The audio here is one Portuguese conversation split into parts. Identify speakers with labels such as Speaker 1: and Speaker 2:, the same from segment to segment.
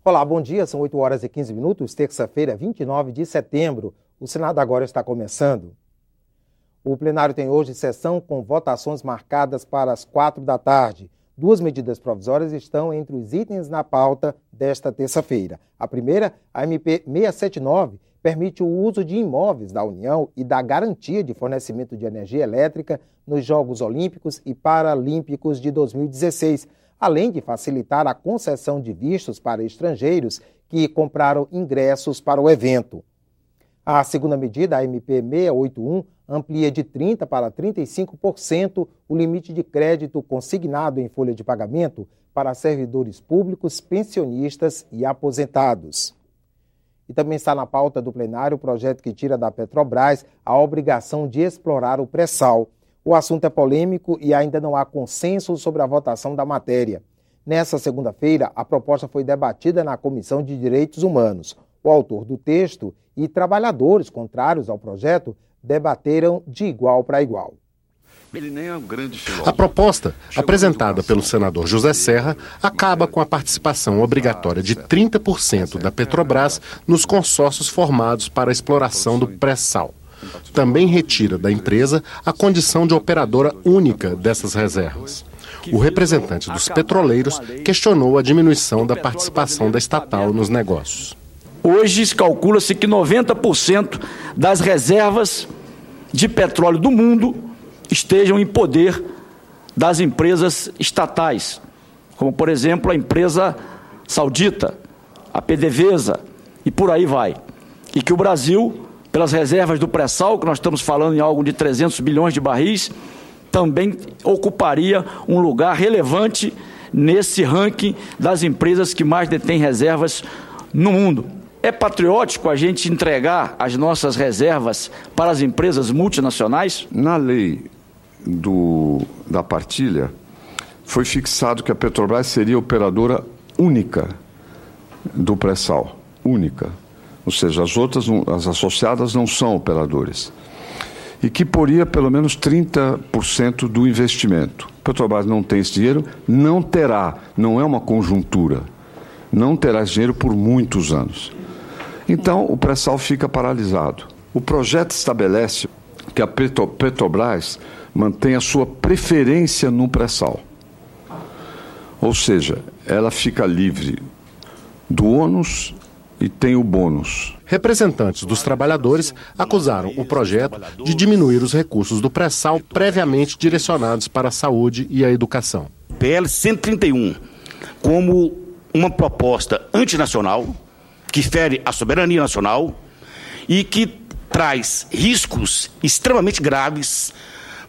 Speaker 1: Olá, bom dia, são 8 horas e 15 minutos, terça-feira, 29 de setembro. O Senado agora está começando. O plenário tem hoje sessão com votações marcadas para as 4 da tarde. 2 medidas provisórias estão entre os itens na pauta desta terça-feira. A primeira, a MP 679, permite o uso de imóveis da União e dá garantia de fornecimento de energia elétrica nos Jogos Olímpicos e Paralímpicos de 2016, além de facilitar a concessão de vistos para estrangeiros que compraram ingressos para o evento. A segunda medida, a MP 681, amplia de 30% para 35% o limite de crédito consignado em folha de pagamento para servidores públicos, pensionistas e aposentados. E também está na pauta do plenário o projeto que tira da Petrobras a obrigação de explorar o pré-sal. O assunto é polêmico e ainda não há consenso sobre a votação da matéria. Nessa segunda-feira, a proposta foi debatida na Comissão de Direitos Humanos. O autor do texto e trabalhadores contrários ao projeto debateram de igual para igual.
Speaker 2: A proposta, apresentada pelo senador José Serra, acaba com a participação obrigatória de 30% da Petrobras nos consórcios formados para a exploração do pré-sal. Também retira da empresa a condição de operadora única dessas reservas. O representante dos petroleiros questionou a diminuição da participação da estatal nos negócios.
Speaker 3: Hoje calcula-se que 90% das reservas de petróleo do mundo estejam em poder das empresas estatais, como, por exemplo, a empresa saudita, a PDVSA e por aí vai. E que o Brasil, pelas reservas do pré-sal, que nós estamos falando em algo de 300 bilhões de barris, também ocuparia um lugar relevante nesse ranking das empresas que mais detêm reservas no mundo. É patriótico a gente entregar as nossas reservas para as empresas multinacionais?
Speaker 4: Na lei da partilha, foi fixado que a Petrobras seria operadora única do pré-sal. Única. Ou seja, as outras, as associadas, não são operadores. E que poria pelo menos 30% do investimento. A Petrobras não tem esse dinheiro, não terá, não é uma conjuntura, não terá esse dinheiro por muitos anos. Então, o pré-sal fica paralisado. O projeto estabelece que a Petrobras mantém a sua preferência no pré-sal. Ou seja, ela fica livre do ônus e tem o bônus.
Speaker 2: Representantes dos trabalhadores acusaram o projeto de diminuir os recursos do pré-sal previamente direcionados para a saúde e a educação.
Speaker 5: PL 131, como uma proposta antinacional, que fere a soberania nacional e que traz riscos extremamente graves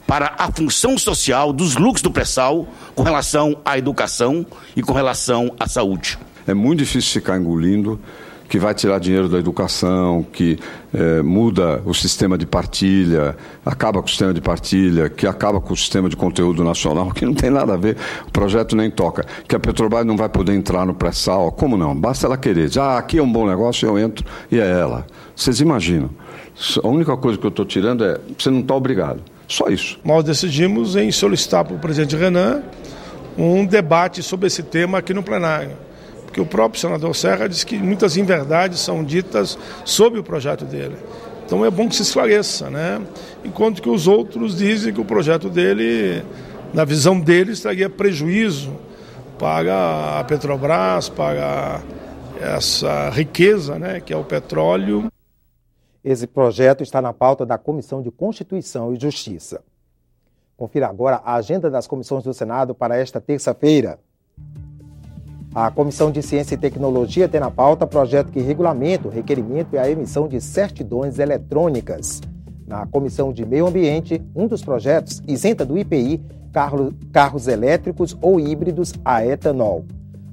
Speaker 5: para a função social dos lucros do pré-sal com relação à educação e com relação à saúde.
Speaker 4: É muito difícil ficar engolindo que vai tirar dinheiro da educação, que muda o sistema de partilha, acaba com o sistema de partilha, que acaba com o sistema de conteúdo nacional, que não tem nada a ver, o projeto nem toca, que a Petrobras não vai poder entrar no pré-sal, como não? Basta ela querer, dizer, aqui é um bom negócio, eu entro, e é ela. Vocês imaginam, a única coisa que eu estou tirando é, você não está obrigado, só isso.
Speaker 6: Nós decidimos em solicitar para o presidente Renan um debate sobre esse tema aqui no plenário. Porque o próprio senador Serra disse que muitas inverdades são ditas sobre o projeto dele. Então é bom que se esclareça, né? Enquanto que os outros dizem que o projeto dele, na visão deles, traria prejuízo para a Petrobras, para essa riqueza, né, que é o petróleo.
Speaker 1: Esse projeto está na pauta da Comissão de Constituição e Justiça. Confira agora a agenda das comissões do Senado para esta terça-feira. A Comissão de Ciência e Tecnologia tem na pauta projeto que regulamenta o requerimento e a emissão de certidões eletrônicas. Na Comissão de Meio Ambiente, um dos projetos isenta do IPI carros elétricos ou híbridos a etanol.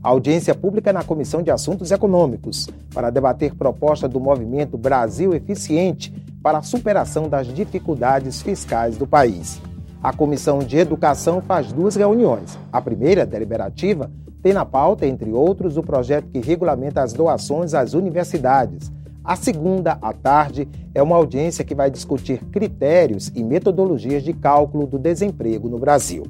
Speaker 1: A audiência pública na Comissão de Assuntos Econômicos para debater proposta do movimento Brasil Eficiente para a superação das dificuldades fiscais do país. A Comissão de Educação faz 2 reuniões. A primeira, deliberativa, tem na pauta, entre outros, o projeto que regulamenta as doações às universidades. A segunda, à tarde, é uma audiência que vai discutir critérios e metodologias de cálculo do desemprego no Brasil.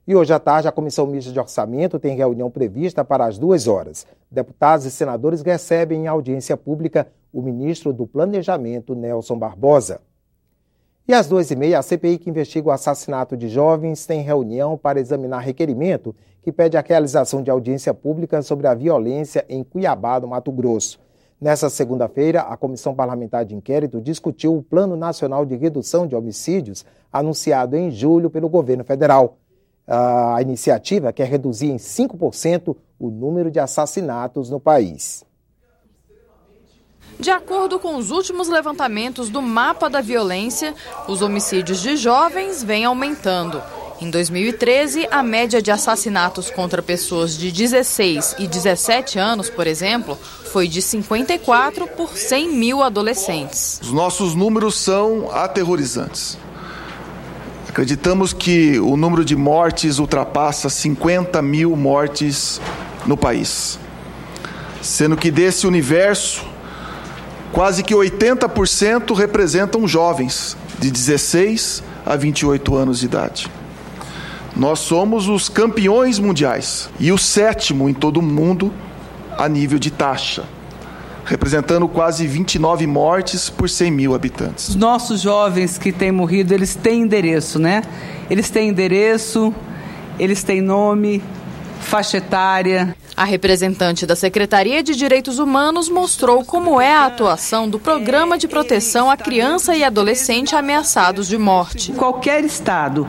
Speaker 1: E hoje à tarde, a Comissão Mista de Orçamento tem reunião prevista para as 2h. Deputados e senadores recebem em audiência pública o ministro do Planejamento, Nelson Barbosa. E às 2h30, a CPI que investiga o assassinato de jovens tem reunião para examinar requerimento que pede a realização de audiência pública sobre a violência em Cuiabá, no Mato Grosso. Nessa segunda-feira, a Comissão Parlamentar de Inquérito discutiu o Plano Nacional de Redução de Homicídios, anunciado em julho pelo governo federal. A iniciativa quer reduzir em 5% o número de assassinatos no país.
Speaker 7: De acordo com os últimos levantamentos do Mapa da Violência, os homicídios de jovens vêm aumentando. Em 2013, a média de assassinatos contra pessoas de 16 e 17 anos, por exemplo, foi de 54 por 100 mil adolescentes.
Speaker 8: Os nossos números são aterrorizantes. Acreditamos que o número de mortes ultrapassa 50 mil mortes no país, sendo que desse universo, quase que 80% representam jovens de 16 a 28 anos de idade. Nós somos os campeões mundiais e o 7º em todo o mundo a nível de taxa, representando quase 29 mortes por 100 mil habitantes.
Speaker 9: Os nossos jovens que têm morrido, eles têm endereço, né? Eles têm endereço, eles têm nome, faixa etária.
Speaker 7: A representante da Secretaria de Direitos Humanos mostrou como é a atuação do Programa de Proteção à Criança e Adolescente Ameaçados de Morte.
Speaker 9: Qualquer estado,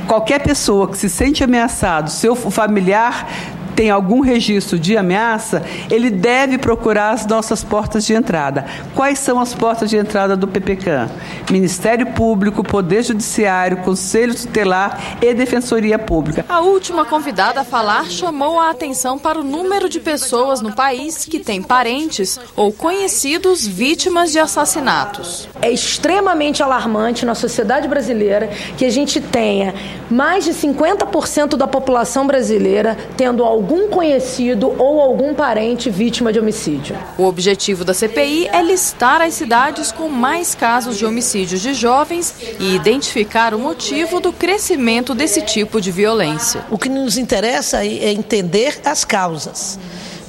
Speaker 9: qualquer pessoa que se sente ameaçado, seu familiar tem algum registro de ameaça, ele deve procurar as nossas portas de entrada. Quais são as portas de entrada do PPCAM? Ministério Público, Poder Judiciário, Conselho Tutelar e Defensoria Pública.
Speaker 7: A última convidada a falar chamou a atenção para o número de pessoas no país que têm parentes ou conhecidos vítimas de assassinatos.
Speaker 10: É extremamente alarmante na sociedade brasileira que a gente tenha mais de 50% da população brasileira tendo algum conhecido ou algum parente vítima de homicídio.
Speaker 7: O objetivo da CPI é listar as cidades com mais casos de homicídios de jovens e identificar o motivo do crescimento desse tipo de violência.
Speaker 11: O que nos interessa é entender as causas.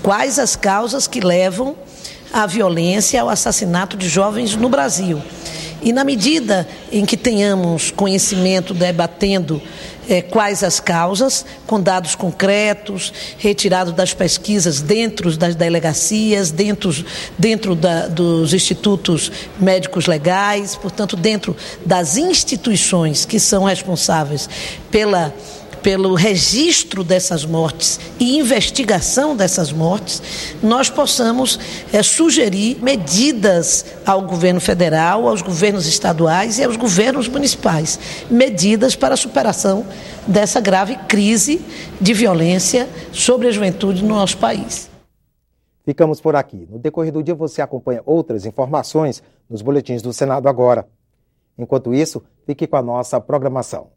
Speaker 11: Quais as causas que levam à violência, ao assassinato de jovens no Brasil. E na medida em que tenhamos conhecimento debatendo quais as causas, com dados concretos, retirados das pesquisas dentro das delegacias, dentro dos institutos médicos legais, portanto, dentro das instituições que são responsáveis pelo registro dessas mortes e investigação dessas mortes, nós possamos sugerir medidas ao governo federal, aos governos estaduais e aos governos municipais, medidas para a superação dessa grave crise de violência sobre a juventude no nosso país.
Speaker 1: Ficamos por aqui. No decorrer do dia você acompanha outras informações nos boletins do Senado Agora. Enquanto isso, fique com a nossa programação.